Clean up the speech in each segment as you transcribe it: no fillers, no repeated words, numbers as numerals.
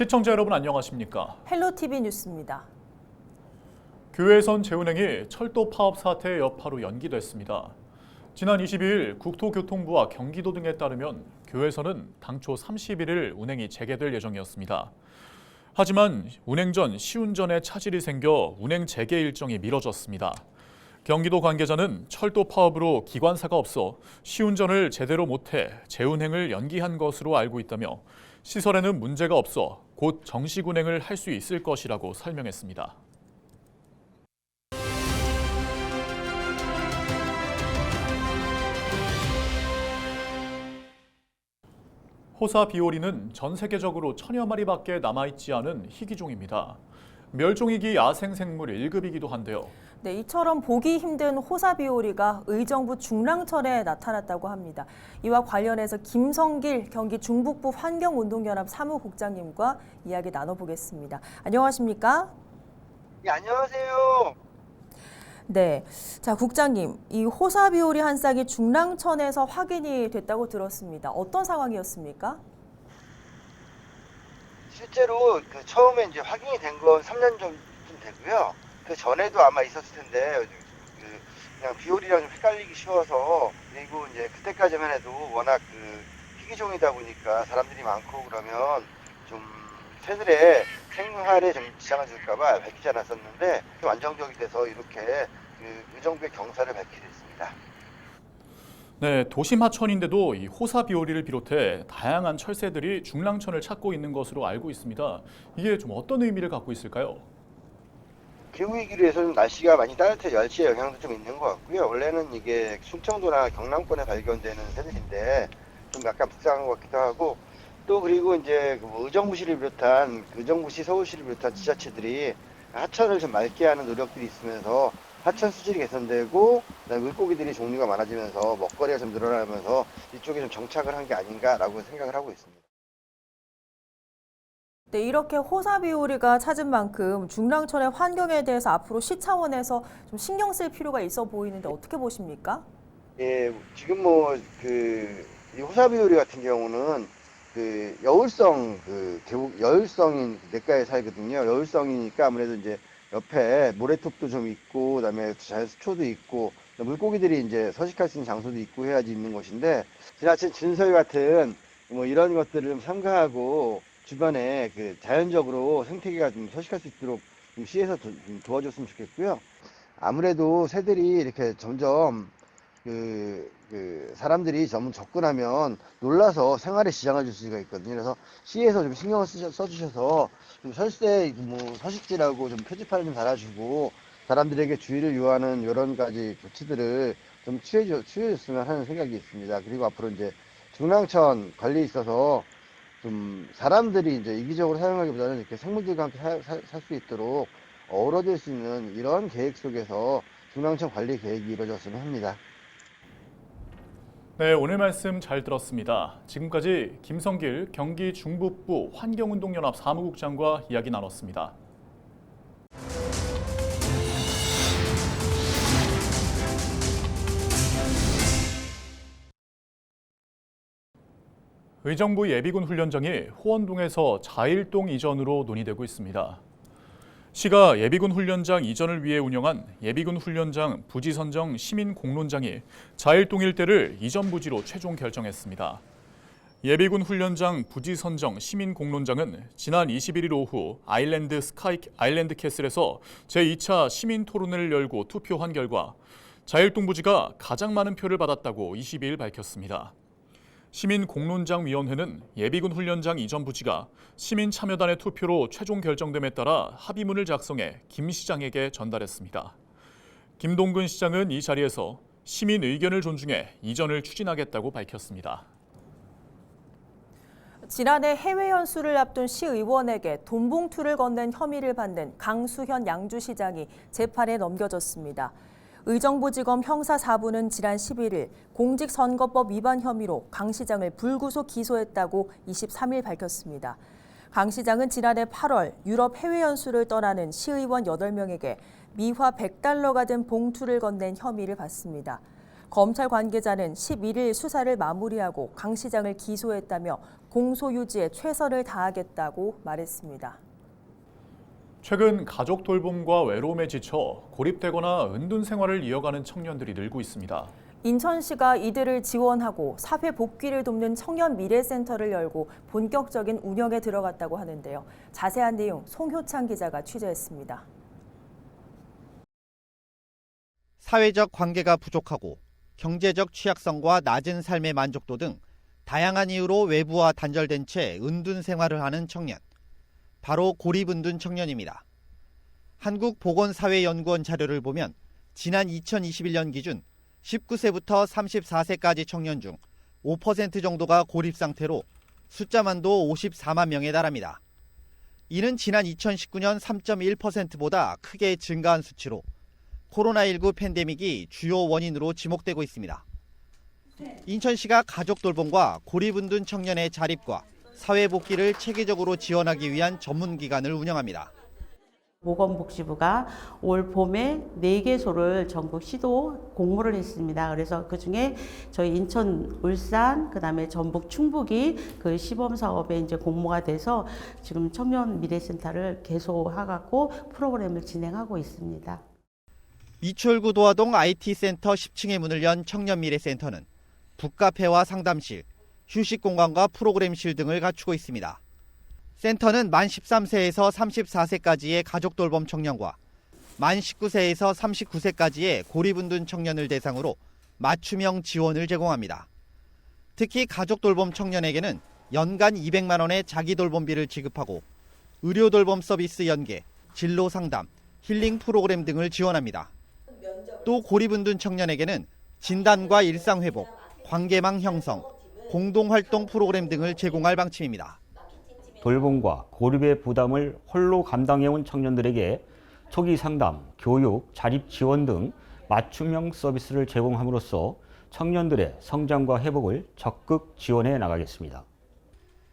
시청자 여러분 안녕하십니까? 헬로티비 뉴스입니다. 교외선 재운행이 철도 파업 사태의 여파로 연기됐습니다. 지난 22일 국토교통부와 경기도 등에 따르면 교외선은 당초 31일 운행이 재개될 예정이었습니다. 하지만 운행 전 시운전에 차질이 생겨 운행 재개 일정이 미뤄졌습니다. 경기도 관계자는 철도 파업으로 기관사가 없어 시운전을 제대로 못해 재운행을 연기한 것으로 알고 있다며 시설에는 문제가 없어 곧 정식 운행을 할 수 있을 것이라고 설명했습니다. 호사 비오리는 전 세계적으로 천여 마리밖에 남아있지 않은 희귀종입니다. 멸종위기 야생생물 1급이기도 한데요. 네, 이처럼 보기 힘든 호사비오리가 의정부 중랑천에 나타났다고 합니다. 이와 관련해서 김성길 경기 중북부 환경운동연합 사무국장님과 이야기 나눠보겠습니다. 안녕하십니까? 네, 안녕하세요. 네, 자 국장님, 이 호사비오리 한 쌍이 중랑천에서 확인이 됐다고 들었습니다. 어떤 상황이었습니까? 실제로 처음에 이제 확인이 된 건 3년 전쯤 되고요. 그 전에도 아마 있었을 텐데 그냥 비오리랑 좀 헷갈리기 쉬워서, 그리고 이제 그때까지만 해도 워낙 희귀종이다 보니까 사람들이 많고 그러면 좀 새들의 생활에 좀 지장을 줄까봐 밝히지 않았었는데, 안정적이 돼서 이렇게 의정부의 경사를 밝히게 됐습니다. 네, 도심 하천인데도 이 호사 비오리를 비롯해 다양한 철새들이 중랑천을 찾고 있는 것으로 알고 있습니다. 이게 좀 어떤 의미를 갖고 있을까요? 기후위기로 해서 좀 날씨가 많이 따뜻해 날씨에 영향도 좀 있는 것 같고요. 원래는 이게 충청도나 경남권에 발견되는 새들인데 좀 약간 불쌍한 것 같기도 하고, 또 그리고 이제 의정부시를 비롯한 의정부시, 서울시를 비롯한 지자체들이 하천을 좀 맑게 하는 노력들이 있으면서 하천 수질이 개선되고, 그다음에 물고기들이 종류가 많아지면서 먹거리가 좀 늘어나면서 이쪽에 좀 정착을 한 게 아닌가라고 생각을 하고 있습니다. 네, 이렇게 호사비오리가 찾은 만큼 중랑천의 환경에 대해서 앞으로 시 차원에서 좀 신경 쓸 필요가 있어 보이는데 어떻게 보십니까? 예, 지금 이 호사비오리 같은 경우는 여울성 여울성인 냇가에 살거든요. 여울성이니까 아무래도 이제 옆에 모래톱도 좀 있고, 그다음에 자연수초도 있고, 물고기들이 이제 서식할 수 있는 장소도 있고 해야지 있는 곳인데, 지나친 진설 같은 뭐 이런 것들을 좀 삼가하고 주변에 자연적으로 생태계가 좀 서식할 수 있도록 좀 시에서 좀 도와줬으면 좋겠고요. 아무래도 새들이 이렇게 점점 사람들이 너무 접근하면 놀라서 생활에 지장을 줄 수가 있거든요. 그래서 시에서 좀 신경을 써주셔서 좀 설세, 서식지라고 좀 표지판을 좀 달아주고 사람들에게 주의를 요하는 여러 가지 조치들을 좀 취해줬으면 하는 생각이 있습니다. 그리고 앞으로 이제 중랑천 관리에 있어서 좀 사람들이 이제 이기적으로 사용하기보다는 이렇게 생물들과 함께 살 수 있도록 어우러질 수 있는 이런 계획 속에서 중랑천 관리 계획이 이루어졌으면 합니다. 네, 오늘 말씀 잘 들었습니다. 지금까지 김성길 경기 중북부 환경운동연합 사무국장과 이야기 나눴습니다. 의정부 예비군 훈련장이 호원동에서 자일동 이전으로 논의되고 있습니다. 시가 예비군 훈련장 이전을 위해 운영한 예비군 훈련장 부지 선정 시민 공론장이 자일동 일대를 이전 부지로 최종 결정했습니다. 예비군 훈련장 부지 선정 시민 공론장은 지난 21일 오후 아일랜드 캐슬에서 제2차 시민 토론회를 열고 투표한 결과 자일동 부지가 가장 많은 표를 받았다고 22일 밝혔습니다. 시민공론장위원회는 예비군 훈련장 이전 부지가 시민 참여단의 투표로 최종 결정됨에 따라 합의문을 작성해 김 시장에게 전달했습니다. 김동근 시장은 이 자리에서 시민 의견을 존중해 이전을 추진하겠다고 밝혔습니다. 지난해 해외 연수를 앞둔 시의원에게 돈 봉투를 건넨 혐의를 받는 강수현 양주시장이 재판에 넘겨졌습니다. 의정부지검 형사 4부는 지난 11일 공직선거법 위반 혐의로 강 시장을 불구속 기소했다고 23일 밝혔습니다. 강 시장은 지난해 8월 유럽 해외 연수를 떠나는 시의원 8명에게 미화 $100가 든 봉투를 건넨 혐의를 받습니다. 검찰 관계자는 11일 수사를 마무리하고 강 시장을 기소했다며 공소 유지에 최선을 다하겠다고 말했습니다. 최근 가족 돌봄과 외로움에 지쳐 고립되거나 은둔 생활을 이어가는 청년들이 늘고 있습니다. 인천시가 이들을 지원하고 사회 복귀를 돕는 청년 미래센터를 열고 본격적인 운영에 들어갔다고 하는데요. 자세한 내용 송효창 기자가 취재했습니다. 사회적 관계가 부족하고 경제적 취약성과 낮은 삶의 만족도 등 다양한 이유로 외부와 단절된 채 은둔 생활을 하는 청년. 바로 고립은둔 청년입니다. 한국보건사회연구원 자료를 보면 지난 2021년 기준 19세부터 34세까지 청년 중 5% 정도가 고립 상태로 숫자만도 54만 명에 달합니다. 이는 지난 2019년 3.1%보다 크게 증가한 수치로 코로나19 팬데믹이 주요 원인으로 지목되고 있습니다. 인천시가 가족 돌봄과 고립은둔 청년의 자립과 사회 복귀를 체계적으로 지원하기 위한 전문기관을 운영합니다. 보건복지부가 올 봄에 4개소를 전국 시도 공모를 했습니다. 그래서 그중에 저희 인천, 울산, 그다음에 전북, 충북이 그 시범 사업에 이제 공모가 돼서 지금 청년 미래센터를 개소하고 프로그램을 진행하고 있습니다. 이철구 도화동 IT센터 10층에 문을 연 청년미래센터는 북카페와 상담실, 휴식공간과 프로그램실 등을 갖추고 있습니다. 센터는 만 13세에서 34세까지의 가족 돌봄 청년과 만 19세에서 39세까지의 고립은둔 청년을 대상으로 맞춤형 지원을 제공합니다. 특히 가족 돌봄 청년에게는 연간 200만 원의 자기 돌봄비를 지급하고 의료 돌봄 서비스 연계, 진로 상담, 힐링 프로그램 등을 지원합니다. 또 고립은둔 청년에게는 진단과 일상회복, 관계망 형성, 공동활동 프로그램 등을 제공할 방침입니다. 돌봄과 고립의 부담을 홀로 감당해온 청년들에게 초기 상담, 교육, 자립 지원 등 맞춤형 서비스를 제공함으로써 청년들의 성장과 회복을 적극 지원해 나가겠습니다.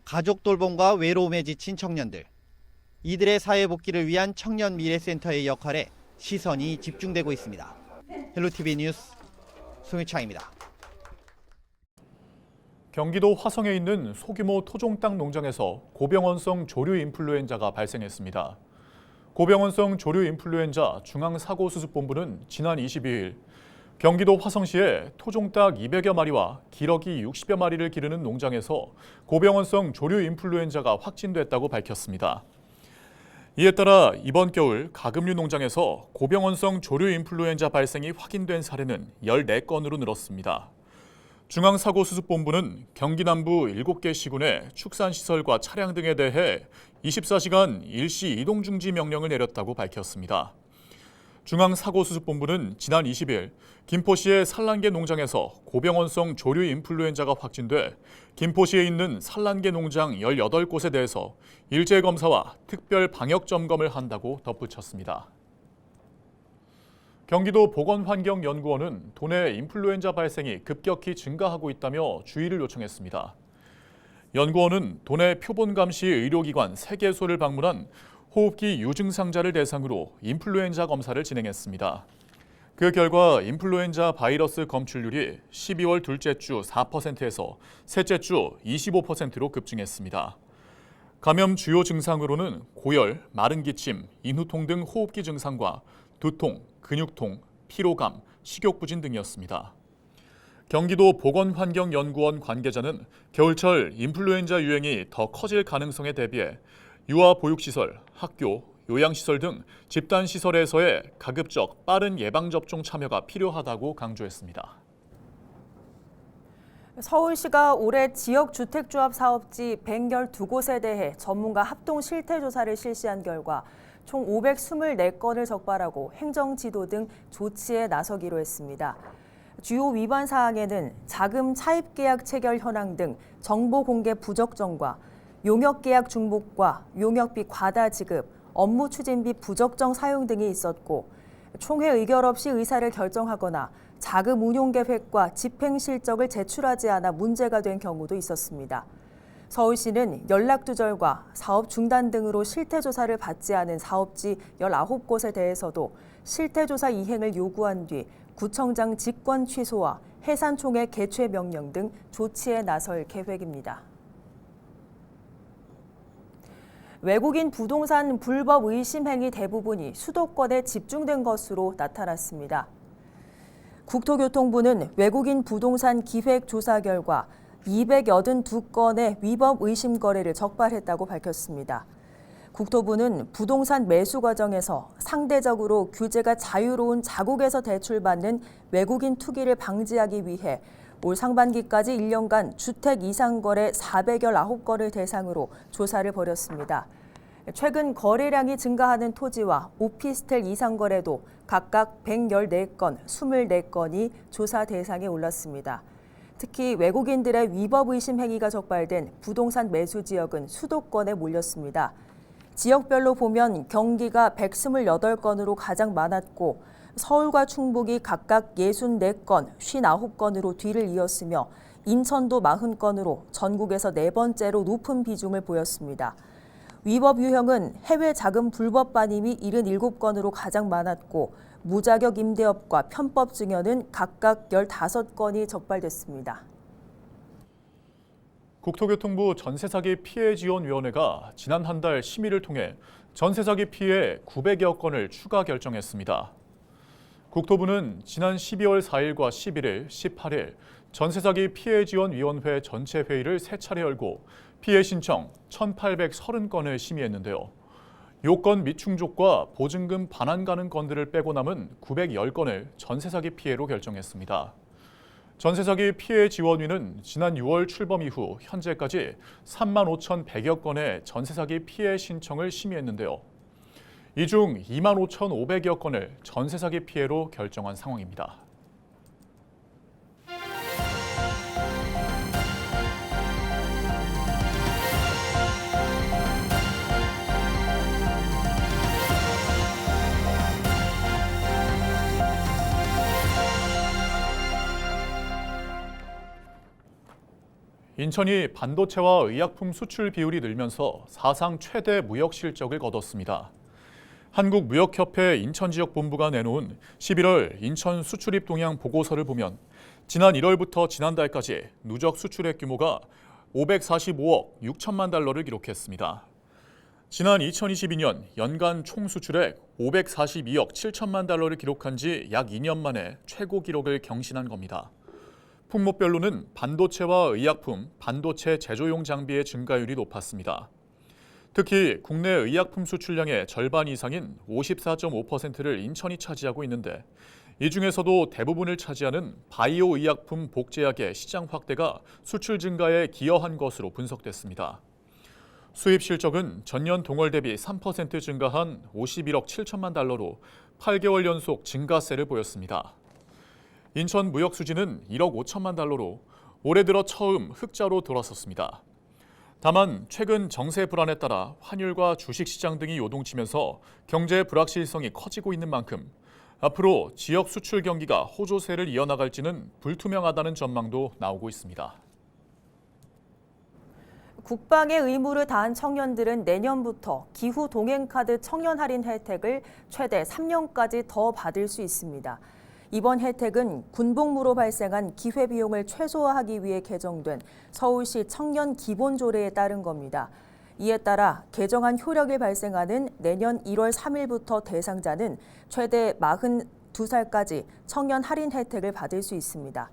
가족 돌봄과 외로움에 지친 청년들. 이들의 사회 복귀를 위한 청년 미래센터의 역할에 시선이 집중되고 있습니다. 헬로티비 뉴스 송유창입니다. 경기도 화성에 있는 소규모 토종 땅 농장에서 고병원성 조류 인플루엔자가 발생했습니다. 고병원성 조류 인플루엔자 중앙사고수습본부는 지난 22일 경기도 화성시의 토종닭 200여 마리와 기러기 60여 마리를 기르는 농장에서 고병원성 조류 인플루엔자가 확진됐다고 밝혔습니다. 이에 따라 이번 겨울 가금류 농장에서 고병원성 조류 인플루엔자 발생이 확인된 사례는 14건으로 늘었습니다. 중앙사고수습본부는 경기 남부 7개 시군의 축산시설과 차량 등에 대해 24시간 일시 이동 중지 명령을 내렸다고 밝혔습니다. 중앙사고수습본부는 지난 20일 김포시의 산란계 농장에서 고병원성 조류 인플루엔자가 확진돼 김포시에 있는 산란계 농장 18곳에 대해서 일제검사와 특별 방역점검을 한다고 덧붙였습니다. 경기도 보건환경연구원은 도내 인플루엔자 발생이 급격히 증가하고 있다며 주의를 요청했습니다. 연구원은 도내 표본감시 의료기관 3개소를 방문한 호흡기 유증상자를 대상으로 인플루엔자 검사를 진행했습니다. 그 결과 인플루엔자 바이러스 검출률이 12월 둘째 주 4%에서 셋째 주 25%로 급증했습니다. 감염 주요 증상으로는 고열, 마른 기침, 인후통 등 호흡기 증상과 두통, 근육통, 피로감, 식욕부진 등이었습니다. 경기도 보건환경연구원 관계자는 겨울철 인플루엔자 유행이 더 커질 가능성에 대비해 유아보육시설, 학교, 요양시설 등 집단시설에서의 가급적 빠른 예방접종 참여가 필요하다고 강조했습니다. 서울시가 올해 지역주택조합 사업지 112곳에 대해 전문가 합동 실태조사를 실시한 결과 총 524건을 적발하고 행정지도 등 조치에 나서기로 했습니다. 주요 위반 사항에는 자금 차입 계약 체결 현황 등 정보 공개 부적정과 용역 계약 중복과 용역비 과다 지급, 업무 추진비 부적정 사용 등이 있었고 총회 의결 없이 의사를 결정하거나 자금 운용 계획과 집행 실적을 제출하지 않아 문제가 된 경우도 있었습니다. 서울시는 연락 두절과 사업 중단 등으로 실태조사를 받지 않은 사업지 19곳에 대해서도 실태조사 이행을 요구한 뒤 구청장 직권 취소와 해산총회 개최 명령 등 조치에 나설 계획입니다. 외국인 부동산 불법 의심 행위 대부분이 수도권에 집중된 것으로 나타났습니다. 국토교통부는 외국인 부동산 기획 조사 결과 282건의 위법 의심 거래를 적발했다고 밝혔습니다. 국토부는 부동산 매수 과정에서 상대적으로 규제가 자유로운 자국에서 대출받는 외국인 투기를 방지하기 위해 올 상반기까지 1년간 주택 이상 거래 419건을 대상으로 조사를 벌였습니다. 최근 거래량이 증가하는 토지와 오피스텔 이상 거래도 각각 114건, 24건이 조사 대상에 올랐습니다. 특히 외국인들의 위법 의심 행위가 적발된 부동산 매수 지역은 수도권에 몰렸습니다. 지역별로 보면 경기가 128건으로 가장 많았고 서울과 충북이 각각 64건, 59건으로 뒤를 이었으며 인천도 40건으로 전국에서 네 번째로 높은 비중을 보였습니다. 위법 유형은 해외 자금 불법 반입이 77건으로 가장 많았고 무자격 임대업과 편법 증여는 각각 15건이 적발됐습니다. 국토교통부 전세사기 피해지원위원회가 지난 한 달 심의를 통해 전세사기 피해 900여 건을 추가 결정했습니다. 국토부는 지난 12월 4일과 11일, 18일 전세사기 피해지원위원회 전체 회의를 3차례 열고 피해 신청 1,830건을 심의했는데요. 요건 미충족과 보증금 반환 가능 건들을 빼고 남은 910건을 전세사기 피해로 결정했습니다. 전세사기 피해 지원위는 지난 6월 출범 이후 현재까지 35,100여 건의 전세사기 피해 신청을 심의했는데요. 이 중 25,500여 건을 전세사기 피해로 결정한 상황입니다. 인천이 반도체와 의약품 수출 비율이 늘면서 사상 최대 무역 실적을 거뒀습니다. 한국무역협회 인천지역본부가 내놓은 11월 인천 수출입 동향 보고서를 보면 지난 1월부터 지난달까지 누적 수출액 규모가 545억 6천만 달러를 기록했습니다. 지난 2022년 연간 총 수출액 542억 7천만 달러를 기록한 지 약 2년 만에 최고 기록을 경신한 겁니다. 품목별로는 반도체와 의약품, 반도체 제조용 장비의 증가율이 높았습니다. 특히 국내 의약품 수출량의 절반 이상인 54.5%를 인천이 차지하고 있는데 이 중에서도 대부분을 차지하는 바이오 의약품 복제약의 시장 확대가 수출 증가에 기여한 것으로 분석됐습니다. 수입 실적은 전년 동월 대비 3% 증가한 51억 7천만 달러로 8개월 연속 증가세를 보였습니다. 인천 무역 수지는 1억 5천만 달러로 올해 들어 처음 흑자로 돌아섰습니다. 다만 최근 정세 불안에 따라 환율과 주식시장 등이 요동치면서 경제 불확실성이 커지고 있는 만큼 앞으로 지역 수출 경기가 호조세를 이어나갈지는 불투명하다는 전망도 나오고 있습니다. 국방의 의무를 다한 청년들은 내년부터 기후 동행카드 청년 할인 혜택을 최대 3년까지 더 받을 수 있습니다. 이번 혜택은 군복무로 발생한 기회비용을 최소화하기 위해 개정된 서울시 청년 기본조례에 따른 겁니다. 이에 따라 개정안 효력이 발생하는 내년 1월 3일부터 대상자는 최대 42살까지 청년 할인 혜택을 받을 수 있습니다.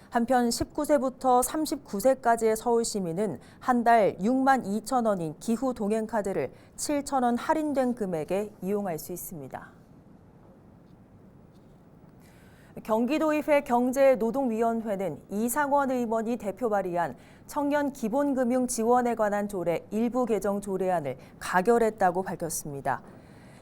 한편 19세부터 39세까지의 서울 시민은 한 달 6만 2천 원인 기후 동행카드를 7천 원 할인된 금액에 이용할 수 있습니다. 경기도의회 경제노동위원회는 이상원 의원이 대표 발의한 청년 기본금융 지원에 관한 조례 일부 개정 조례안을 가결했다고 밝혔습니다.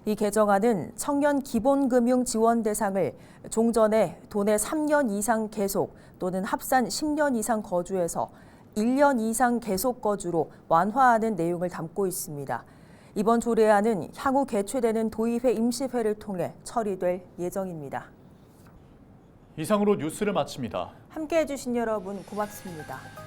이 개정안은 청년 기본금융 지원 대상을 종전에 도내 3년 이상 계속 또는 합산 10년 이상 거주해서 1년 이상 계속 거주로 완화하는 내용을 담고 있습니다. 이번 조례안은 향후 개최되는 도의회 임시회를 통해 처리될 예정입니다. 이상으로 뉴스를 마칩니다. 함께해 주신 여러분 고맙습니다.